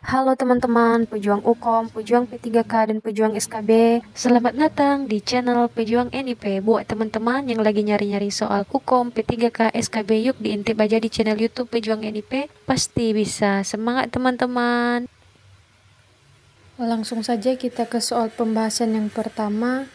Halo teman-teman, pejuang UKOM, pejuang P3K, dan pejuang SKB. Selamat datang di channel Pejuang NIP. Buat teman-teman yang lagi nyari-nyari soal UKOM, P3K, SKB, yuk diintip aja di channel YouTube Pejuang NIP. Pasti bisa. Semangat teman-teman. Langsung saja kita ke soal pembahasan yang pertama.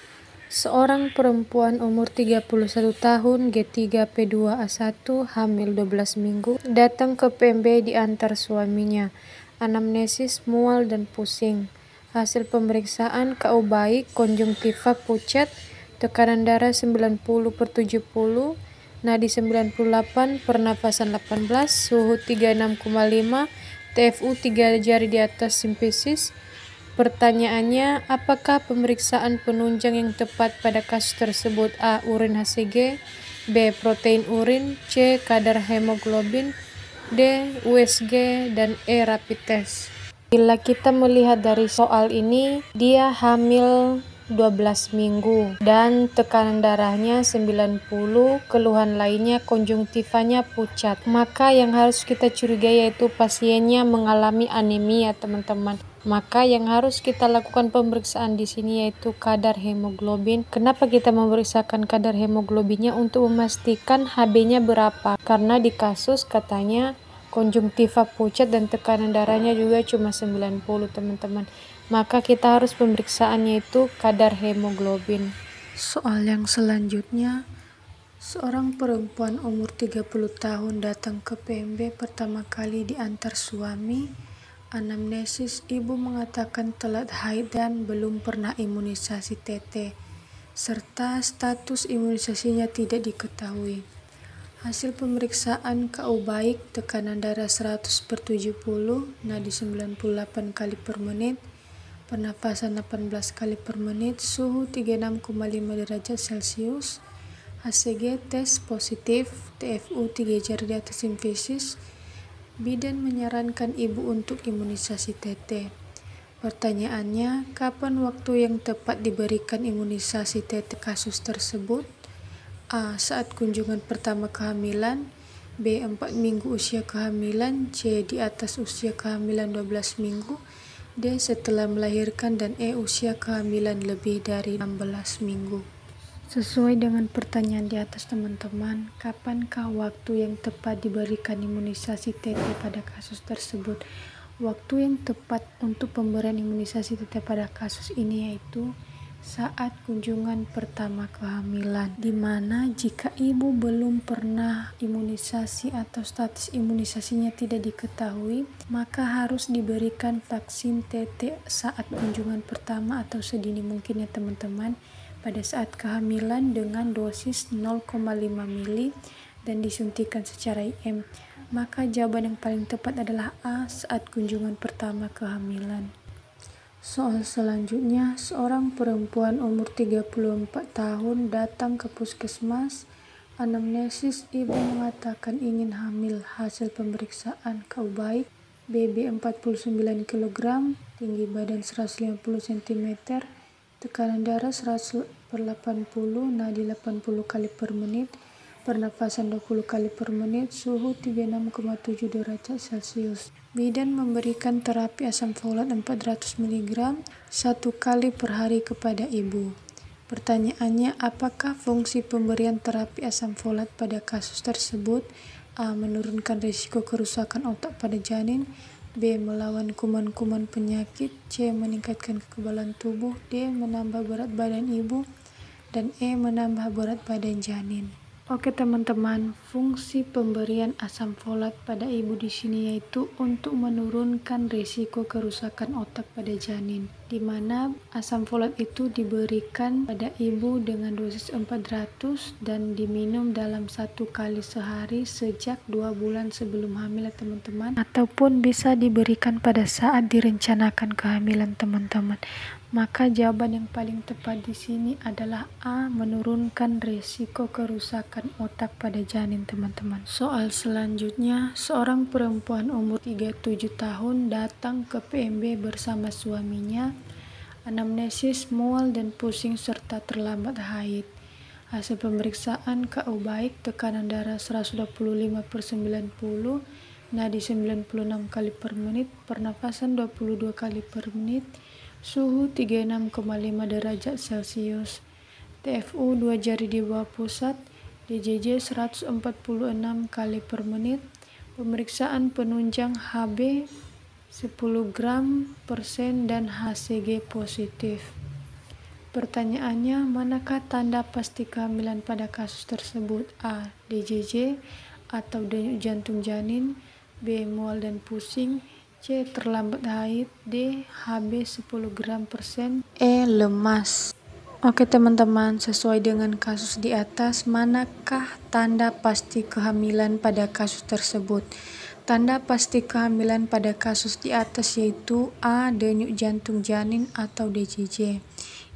Seorang perempuan umur 31 tahun, G3P2A1, hamil 12 minggu, datang ke PMB diantar suaminya. Anamnesis mual dan pusing. Hasil pemeriksaan KU baik, konjungtiva pucat, tekanan darah 90/70, nadi 98, pernafasan 18, suhu 36,5, TFU 3 jari di atas simfisis. Pertanyaannya, apakah pemeriksaan penunjang yang tepat pada kasus tersebut? A. Urin HCG, B. Protein urin, C. Kadar hemoglobin, D. USG, dan E. Rapid test. Bila kita melihat dari soal ini, dia hamil 12 minggu dan tekanan darahnya 90, keluhan lainnya konjungtivanya pucat. Maka yang harus kita curigai yaitu pasiennya mengalami anemia, teman-teman. Maka yang harus kita lakukan pemeriksaan di sini yaitu kadar hemoglobin. Kenapa kita memeriksakan kadar hemoglobinnya? Untuk memastikan HB-nya berapa. Karena di kasus katanya konjungtiva pucat dan tekanan darahnya juga cuma 90, teman-teman. Maka kita harus pemeriksaannya itu kadar hemoglobin. Soal yang selanjutnya, seorang perempuan umur 30 tahun datang ke PMB pertama kali diantar suami. Anamnesis, ibu mengatakan telat haid dan belum pernah imunisasi TT, serta status imunisasinya tidak diketahui. Hasil pemeriksaan KU baik, tekanan darah 100/70, nadi 98 kali per menit, pernafasan 18 kali per menit, suhu 36,5 derajat Celcius, HCG tes positif, TFU 3 jari di atas simfisis. Bidan menyarankan ibu untuk imunisasi TT. Pertanyaannya, kapan waktu yang tepat diberikan imunisasi TT kasus tersebut? A. Saat kunjungan pertama kehamilan, B. 4 minggu usia kehamilan, C. Di atas usia kehamilan 12 minggu, D. Setelah melahirkan, dan E. Usia kehamilan lebih dari 16 minggu. Sesuai dengan pertanyaan di atas, teman-teman, kapankah waktu yang tepat diberikan imunisasi TT pada kasus tersebut? Waktu yang tepat untuk pemberian imunisasi TT pada kasus ini yaitu saat kunjungan pertama kehamilan, di mana jika ibu belum pernah imunisasi atau status imunisasinya tidak diketahui, maka harus diberikan vaksin TT saat kunjungan pertama atau sedini mungkin ya teman-teman, pada saat kehamilan dengan dosis 0,5 mili dan disuntikan secara IM. Maka jawaban yang paling tepat adalah A, saat kunjungan pertama kehamilan. Soal selanjutnya, seorang perempuan umur 34 tahun datang ke puskesmas. Anamnesis, ibu mengatakan ingin hamil. Hasil pemeriksaan KU baik, BB 49 kg, tinggi badan 150 cm, tekanan darah 100/80, nadi 80 kali per menit, pernafasan 20 kali per menit, suhu 36,7 derajat Celcius. Bidan memberikan terapi asam folat 400 mg 1 kali per hari kepada ibu. Pertanyaannya, apakah fungsi pemberian terapi asam folat pada kasus tersebut? A. Menurunkan risiko kerusakan otak pada janin, B. Melawan kuman-kuman penyakit, C. Meningkatkan kekebalan tubuh, D. Menambah berat badan ibu, dan E. Menambah berat badan janin. Oke teman-teman, fungsi pemberian asam folat pada ibu di sini yaitu untuk menurunkan risiko kerusakan otak pada janin, di mana asam folat itu diberikan pada ibu dengan dosis 400 dan diminum dalam 1 kali sehari sejak 2 bulan sebelum hamil teman-teman, ataupun bisa diberikan pada saat direncanakan kehamilan teman-teman. Maka jawaban yang paling tepat di sini adalah A, menurunkan risiko kerusakan otak pada janin teman-teman. Soal selanjutnya, seorang perempuan umur 37 tahun datang ke PMB bersama suaminya. Anamnesis mual dan pusing serta terlambat haid. Hasil pemeriksaan KU baik, tekanan darah 125/90, nadi 96 kali per menit, pernafasan 22 kali per menit, suhu 36,5 derajat Celcius, TFU 2 jari di bawah pusat, DJJ 146 kali per menit, pemeriksaan penunjang HB 10 gram persen dan HCG positif. Pertanyaannya, manakah tanda pasti kehamilan pada kasus tersebut? A. DJJ atau denyut jantung janin, B. mual dan pusing, C. terlambat haid, D. HB 10 gram persen, E. lemas. Oke teman-teman, sesuai dengan kasus di atas, manakah tanda pasti kehamilan pada kasus tersebut? Tanda pasti kehamilan pada kasus di atas yaitu A. denyut jantung janin atau DJJ.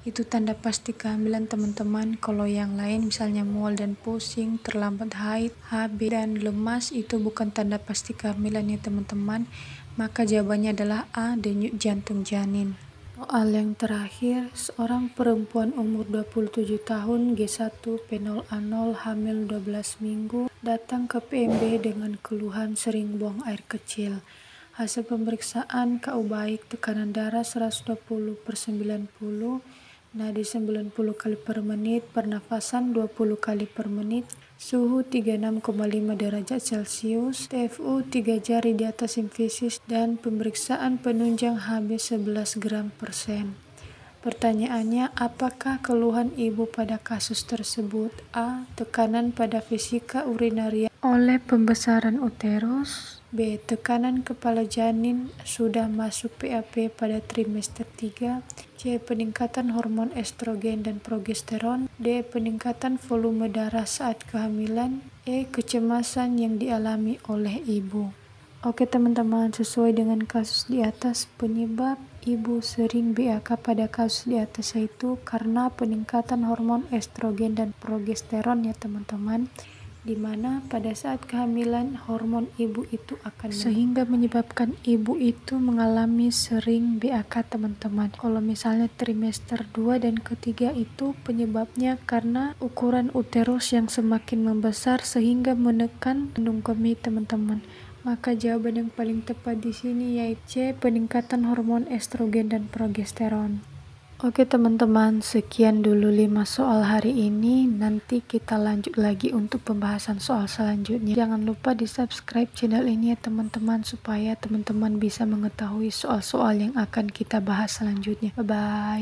Itu tanda pasti kehamilan teman-teman. Kalau yang lain misalnya mual dan pusing, terlambat haid, HB dan lemas itu bukan tanda pasti kehamilan ya teman-teman. Maka jawabannya adalah A. denyut jantung janin. Soal yang terakhir, seorang perempuan umur 27 tahun G1 P0A0 hamil 12 minggu datang ke PMB dengan keluhan sering buang air kecil. Hasil pemeriksaan KU baik, tekanan darah 120/90, nadi 90 kali per menit, pernafasan 20 kali per menit, suhu 36,5 derajat Celcius, TFU 3 jari di atas simfisis, dan pemeriksaan penunjang HB 11 gram persen. Pertanyaannya, apakah keluhan ibu pada kasus tersebut? A. Tekanan pada vesika urinaria oleh pembesaran uterus, B. Tekanan kepala janin sudah masuk PAP pada trimester 3, C. Peningkatan hormon estrogen dan progesteron, D. Peningkatan volume darah saat kehamilan, E. Kecemasan yang dialami oleh ibu. Oke teman-teman, sesuai dengan kasus di atas, penyebab ibu sering BAK pada kasus di atas yaitu karena peningkatan hormon estrogen dan progesteron ya teman-teman, dimana pada saat kehamilan hormon ibu itu akan sehingga menyebabkan ibu itu mengalami sering BAK teman-teman. Kalau misalnya trimester 2 dan ketiga itu penyebabnya karena ukuran uterus yang semakin membesar sehingga menekan kandung kemih teman-teman. Maka jawaban yang paling tepat di sini yaitu C. Peningkatan hormon estrogen dan progesteron. Oke teman-teman, sekian dulu 5 soal hari ini. Nanti kita lanjut lagi untuk pembahasan soal selanjutnya. Jangan lupa di subscribe channel ini ya teman-teman, supaya teman-teman bisa mengetahui soal-soal yang akan kita bahas selanjutnya. Bye-bye.